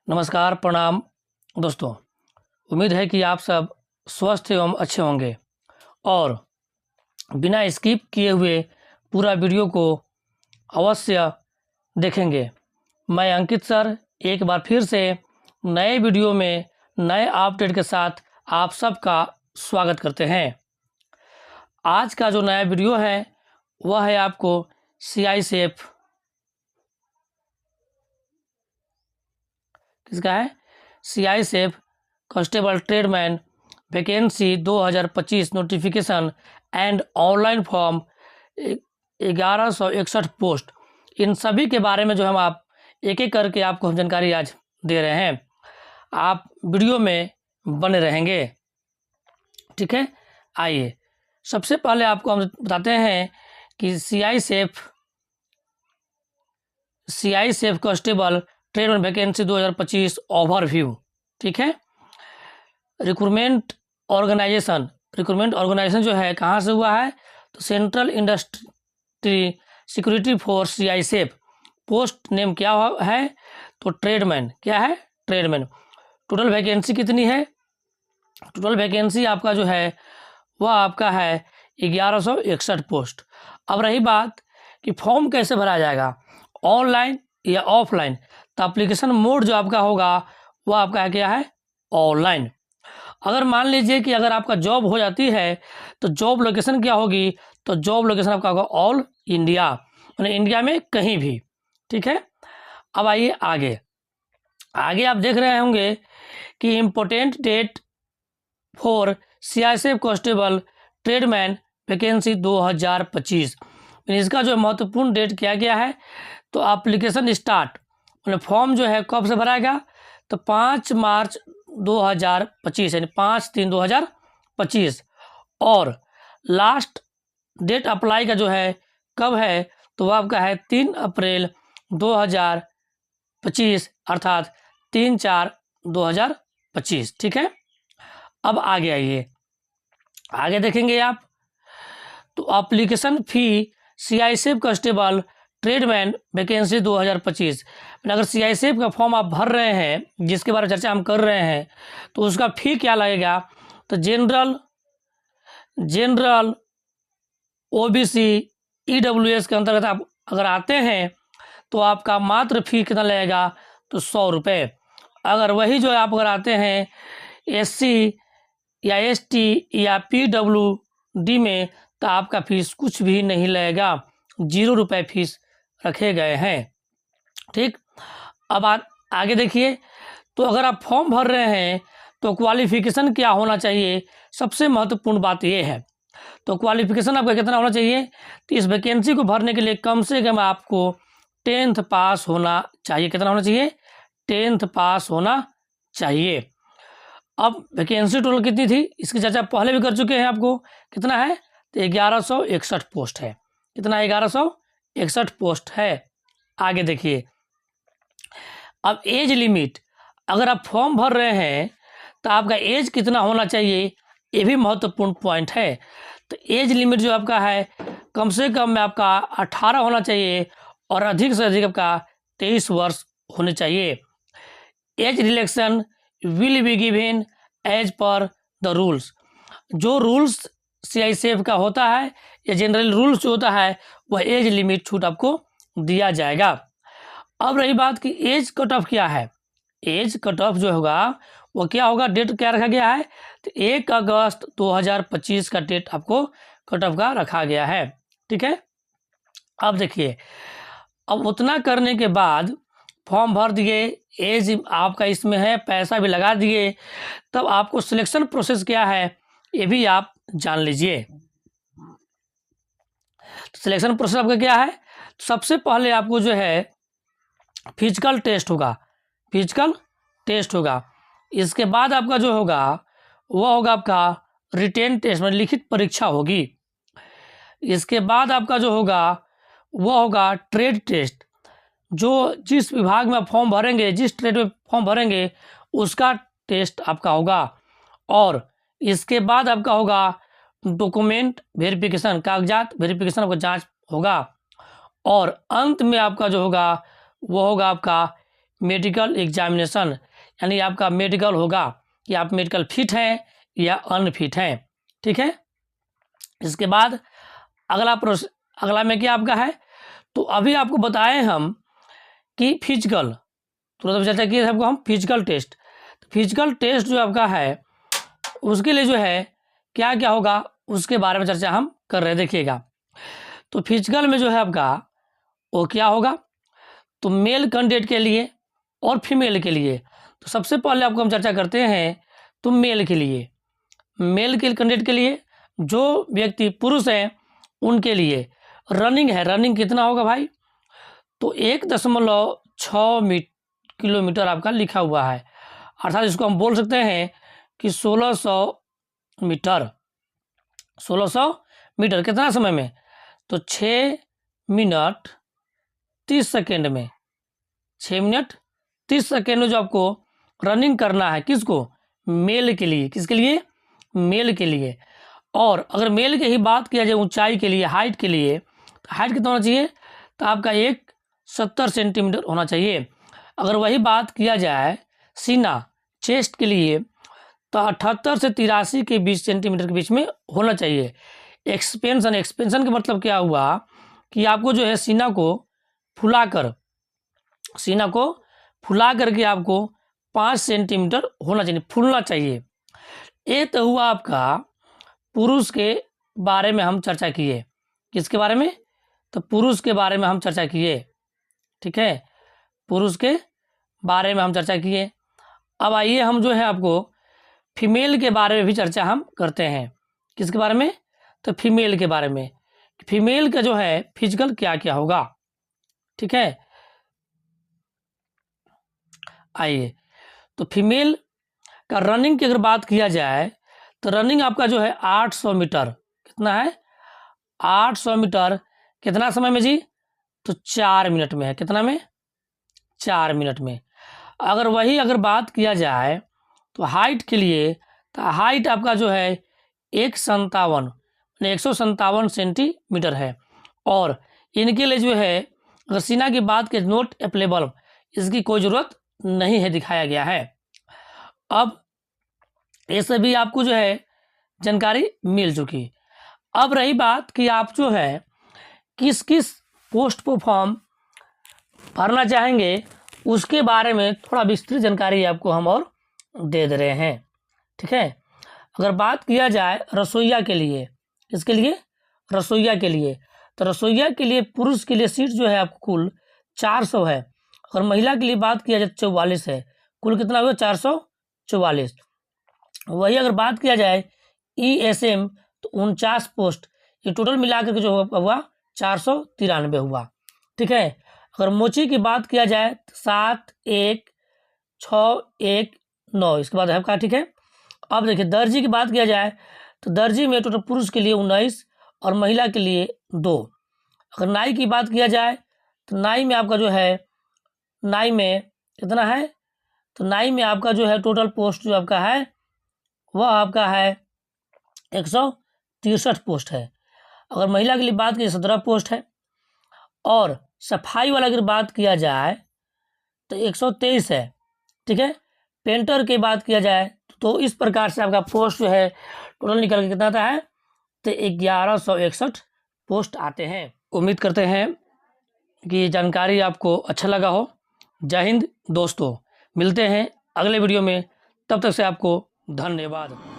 नमस्कार, प्रणाम दोस्तों। उम्मीद है कि आप सब स्वस्थ एवं अच्छे होंगे और बिना स्किप किए हुए पूरा वीडियो को अवश्य देखेंगे। मैं अंकित सर एक बार फिर से नए वीडियो में नए अपडेट के साथ आप सबका स्वागत करते हैं। आज का जो नया वीडियो है वह है आपको CISF किसका है, CISF constable tradesman vacancy 2025 notification and online form 1161 post. इन सभी के बारे में जो हम आप एक एक करके आपको हम जानकारी आज दे रहे हैं। आप वीडियो में बने रहेंगे, ठीक है। आइए सबसे पहले आपको हम बताते हैं कि CISF constable tradesman vacancy 2025 overview, ठीक है। रिक्रूटमेंट ऑर्गेनाइजेशन जो है कहाँ से हुआ है, तो central industry security force CISF। Post name क्या है, तो ट्रेडमैन। क्या है, ट्रेडमैन। टोटल वैकेंसी कितनी है, टोटल वैकेंसी आपका जो है वह आपका है 1161 पोस्ट। अब रही बात कि फॉर्म कैसे भरा जाएगा, ऑनलाइन या ऑफलाइन। तो एप्लीकेशन मोड जो आपका होगा वह आपका है क्या है, ऑनलाइन। अगर मान लीजिए कि अगर आपका जॉब हो जाती है तो जॉब लोकेशन क्या होगी, तो जॉब लोकेशन आपका होगा ऑल इंडिया, यानी इंडिया में कहीं भी, ठीक है। अब आइए आगे आप देख रहे होंगे कि important date for CISF constable tradesman vacancy 2025। इसका जो महत्वपूर्ण डेट क्या गया है, तो एप्लीकेशन स्टार्ट मतलब फॉर्म जो है कब से भराएगा, तो 5 मार्च 2025 यानी 5/3/2025। और लास्ट डेट अप्लाई का जो है कब है, तो वह आपका है 3 अप्रैल 2025 अर्थात 3/4/2025, ठीक है। अब आगे आइए, आगे देखेंगे आप, तो application fee CISF constable tradesman vacancy 2025। अगर CISF का फॉर्म आप भर रहे हैं, जिसके बारे में चर्चा हम कर रहे हैं, तो उसका फ़ी क्या लगेगा, तो जनरल OBC EWS के अंतर्गत आप अगर आते हैं तो आपका मात्र फ़ी कितना लगेगा, तो 100 रुपये। अगर वही जो आप अगर आते हैं SC या ST या PWD में, तो आपका फीस कुछ भी नहीं लगेगा, 0 रुपये फीस रखे गए हैं, ठीक। अब आगे देखिए, तो अगर आप फॉर्म भर रहे हैं तो क्वालिफिकेशन क्या होना चाहिए, सबसे महत्वपूर्ण बात यह है। तो क्वालिफिकेशन आपका कितना होना चाहिए, तो इस वैकेंसी को भरने के लिए कम से कम आपको 10th पास होना चाहिए। कितना होना चाहिए, 10th पास होना चाहिए। अब वैकेंसी टोटल कितनी थी, इसकी चर्चा पहले भी कर चुके हैं आपको। कितना है, तो 1161 पोस्ट है। कितना, 1161 पोस्ट है। आगे देखिए, अब एज लिमिट, अगर आप फॉर्म भर रहे हैं तो आपका एज कितना होना चाहिए, ये भी महत्वपूर्ण पॉइंट है। तो एज लिमिट जो आपका है कम से कम में आपका 18 होना चाहिए और अधिक से अधिक आपका 23 वर्ष होने चाहिए। Age relaxation will be given as per the rules. जो रूल्स CISF का होता है या जनरल रूल्स जो होता है, वह एज लिमिट छूट आपको दिया जाएगा। अब रही बात कि एज कट ऑफ क्या है, एज कट ऑफ जो होगा वो क्या होगा, डेट क्या रखा गया है, तो 1 अगस्त 2025 का डेट आपको कट ऑफ का रखा गया है, ठीक है। अब देखिए, अब उतना करने के बाद फॉर्म भर दिए, एज आपका इसमें है, पैसा भी लगा दिए, तब आपको सिलेक्शन प्रोसेस क्या है ये भी आप जान लीजिए। सिलेक्शन प्रोसेस आपका क्या है, सबसे पहले आपको जो है फिजिकल टेस्ट होगा, फिजिकल टेस्ट होगा। इसके बाद आपका जो होगा वह होगा आपका रिटेन टेस्ट, मतलब लिखित परीक्षा होगी। इसके बाद आपका जो होगा वह होगा ट्रेड टेस्ट। जो जिस विभाग में आप फॉर्म भरेंगे, जिस ट्रेड में फॉर्म भरेंगे, उसका टेस्ट आपका होगा। और इसके बाद आपका होगा डॉक्यूमेंट वेरिफिकेशन, कागजात वेरिफिकेशन आपका जांच होगा। और अंत में आपका जो होगा वो होगा आपका मेडिकल एग्जामिनेशन, यानी आपका मेडिकल होगा कि आप मेडिकल फिट हैं या अनफिट हैं। ठीक है, इसके बाद अगला में क्या आपका है, तो अभी आपको बताएं हम कि फिजिकल, तुरंत चर्चा किए सबको हम फिजिकल टेस्ट। फिजिकल टेस्ट जो आपका है उसके लिए जो है क्या क्या होगा उसके बारे में चर्चा हम कर रहे हैं। देखिएगा, तो फिजिकल में जो है आपका वो क्या होगा, तो मेल कैंडिडेट के लिए और फीमेल के लिए। तो सबसे पहले आपको हम चर्चा करते हैं तो मेल के लिए। मेल के कैंडिडेट के लिए जो व्यक्ति पुरुष हैं उनके लिए रनिंग है। रनिंग कितना होगा भाई, तो 1.6 किलोमीटर आपका लिखा हुआ है, अर्थात इसको हम बोल सकते हैं कि 1600 मीटर। 1600 मीटर कितना समय में, तो 6 मिनट 30 सेकेंड में। 6 मिनट 30 सेकेंड में जो आपको रनिंग करना है, किसको, मेल के लिए। किसके लिए, मेल के लिए। और अगर मेल की ही बात किया जाए ऊंचाई के लिए, हाइट के लिए, तो हाइट कितना होना चाहिए, तो आपका 170 सेंटीमीटर होना चाहिए। अगर वही बात किया जाए सीना, चेस्ट के लिए, तो 78 से 83 के 20 सेंटीमीटर के बीच में होना चाहिए। एक्सपेंशन का मतलब क्या हुआ कि आपको जो है सीना को फुला करके आपको 5 सेंटीमीटर होना चाहिए, फूलना चाहिए। ये तो हुआ आपका पुरुष के बारे में हम चर्चा किए। किसके बारे में, तो पुरुष के बारे में हम चर्चा किए। ठीक है, पुरुष के बारे में हम चर्चा किए। अब आइए हम जो है आपको फीमेल के बारे में भी चर्चा हम करते हैं। किसके बारे में, तो फीमेल के बारे में। फीमेल का जो है फिजिकल क्या क्या होगा। ठीक है, आइए, तो फीमेल का रनिंग की अगर बात किया जाए तो रनिंग आपका जो है 800 मीटर। कितना है, 800 मीटर कितना समय में जी, तो 4 मिनट में है। कितना में, 4 मिनट में। अगर बात किया जाए तो हाइट के लिए, तो हाइट आपका जो है 157 सेंटीमीटर है। और इनके लिए जो है अगर सीना की बात की, नोट एप्लीकेबल, इसकी कोई ज़रूरत नहीं है, दिखाया गया है। अब ये सभी आपको जो है जानकारी मिल चुकी। अब रही बात कि आप जो है किस किस पोस्ट पर फॉर्म भरना चाहेंगे, उसके बारे में थोड़ा विस्तृत जानकारी आपको हम और दे रहे हैं। ठीक है, अगर बात किया जाए रसोइया के लिए, इसके लिए रसोइया के लिए, तो रसोइया के लिए पुरुष के लिए सीट जो है आपको कुल 400 है। अगर महिला के लिए बात किया जाए 44 है। कुल कितना हुआ, 444। वही अगर बात किया जाए ESM तो 49 पोस्ट, ये टोटल मिलाकर के जो हुआ 493 हुआ। ठीक है, अगर मोची की बात किया जाए तो 71619 इसके बाद है आपका। ठीक है, अब देखिए दर्जी की बात किया जाए तो दर्जी में टोटल पुरुष के लिए 19 और महिला के लिए 2। अगर नाई की बात किया जाए तो नाई में आपका जो है, नाई में कितना है, तो नाई में आपका जो है टोटल पोस्ट जो आपका है वह आपका है 163 पोस्ट है। अगर महिला के लिए बात की 17 पोस्ट है। और सफाई वाला अगर बात किया जाए तो 123 है। ठीक है, पेंटर की बात किया जाए तो इस प्रकार से आपका पोस्ट जो है टोटल निकल के कितना आता है, तो 1161 पोस्ट आते हैं। उम्मीद करते हैं कि जानकारी आपको अच्छा लगा हो। जय हिंद दोस्तों, मिलते हैं अगले वीडियो में, तब तक से आपको धन्यवाद।